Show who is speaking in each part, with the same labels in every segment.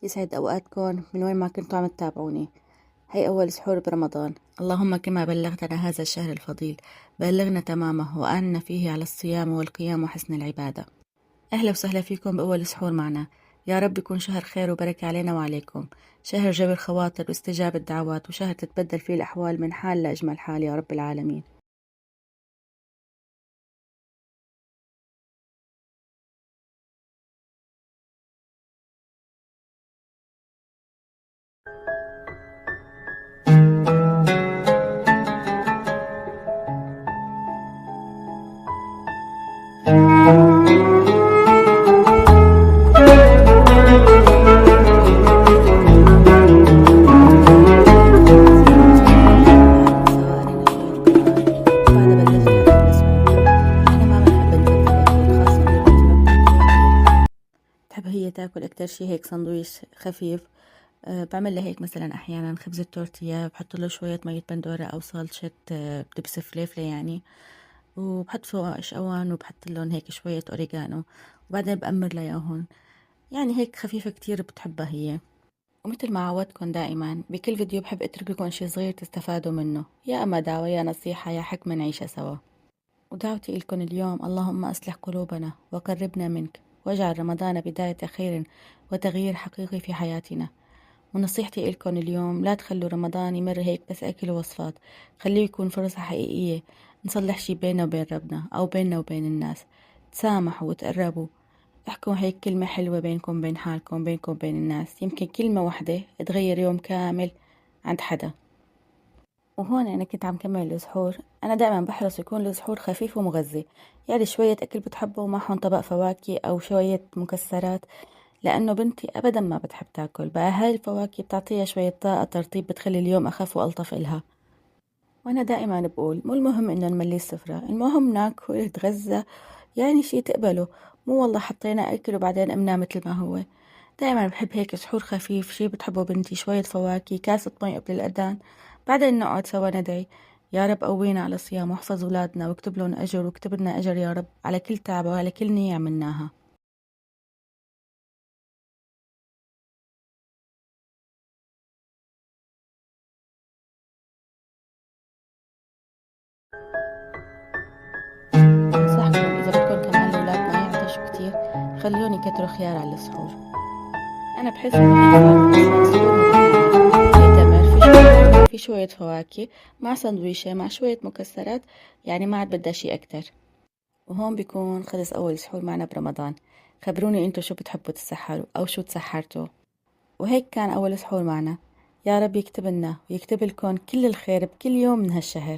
Speaker 1: يسعد أوقاتكم من وين ما كنتوا عم تتابعوني. هي أول سحور برمضان، اللهم كما بلغتنا هذا الشهر الفضيل بلغنا تمامه وأعنا فيه على الصيام والقيام وحسن العبادة. أهلا وسهلا فيكم بأول سحور معنا. يا رب يكون شهر خير وبركة علينا وعليكم، شهر جبر خواطر واستجابة دعوات، وشهر تتبدل فيه الأحوال من حال لأجمل حال يا رب العالمين. بحب هي تاكل أكتر شي هيك سندويش خفيف. بعمل لها هيك مثلا أحيانا خبز التورتية، بحط له شوية مية بندورة أو صلصة دبس فليفلة يعني، وبحط فوقها إيش أوان، وبحط لهم هيك شوية أوريجانو، وبعدين بأمر لها إياهن. يعني هيك خفيفة كتير بتحبها هي. ومثل ما عودتكم دائما بكل فيديو بحب أترك لكم شي صغير تستفادوا منه، يا أما دعوة يا نصيحة يا حكمة نعيشها سوا. ودعوتي إلكم اليوم: اللهم أصلح قلوبنا وقربنا منك، واجعل رمضان بداية خير وتغيير حقيقي في حياتنا. ونصيحتي إلكم اليوم: لا تخلوا رمضان يمر هيك بس أكل ووصفات، خليه يكون فرصة حقيقية نصلح شي بيننا وبين ربنا أو بيننا وبين الناس. تسامحوا وتقربوا، احكوا هيك كلمة حلوة بينكم بين حالكم، بينكم بين الناس، يمكن كلمة واحدة تغير يوم كامل عند حدا. وهون أنا كنت عم كمل السحور. أنا دائما بحرص يكون السحور خفيف ومغذي، يعني شوية أكل بتحبه ومعهم طبق فواكه أو شوية مكسرات، لأنه بنتي أبدا ما بتحب تاكل. بقى هاي الفواكه بتعطيها شوية طاقة ترطيب، بتخلي اليوم أخف وألطف إلها. وأنا دائما بقول مو المهم إنه نملي السفرة، المهم ناكل نتغذى، يعني شي تقبله، مو والله حطينا أكل وبعدين قمنا مثل ما هو. دائما بحب هيك سحور خفيف، شي بتحبه بنتي، شوية فواكه، كاسة مي قبل الأذان، بعدين نقعد سوا ندعي: يا رب قوينا على الصيام واحفظ أولادنا واكتب لهم أجر، واكتب لنا أجر يا رب على كل تعبة وعلى كل نية عملناها. بنصحكم إذا بدكم كمان الأولاد ما يعطشوا كتير، خليهم يكتروا خيار على السحور. أنا بحس إنه هيك صار أصلا سحور متكامل، في تمر، في شوية خضار، في شوية فواكه، مع سندويشة، مع شوية مكسرات، يعني ما عاد بدها شي أكتر. وهون بيكون خلص أول سحور معنا برمضان. خبروني انتو شو بتحبوا تسحروا أو شو تسحرتوا. وهيك كان أول سحور معنا. يا رب يكتب لنا ويكتب لكم كل الخير بكل يوم من هالشهر.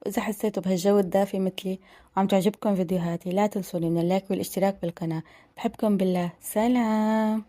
Speaker 1: وإذا حسيتوا بهالجو الدافي مثلي وعم تعجبكم فيديوهاتي، لا تنسوني من اللايك والاشتراك بالقناة. بحبكم بالله، سلام.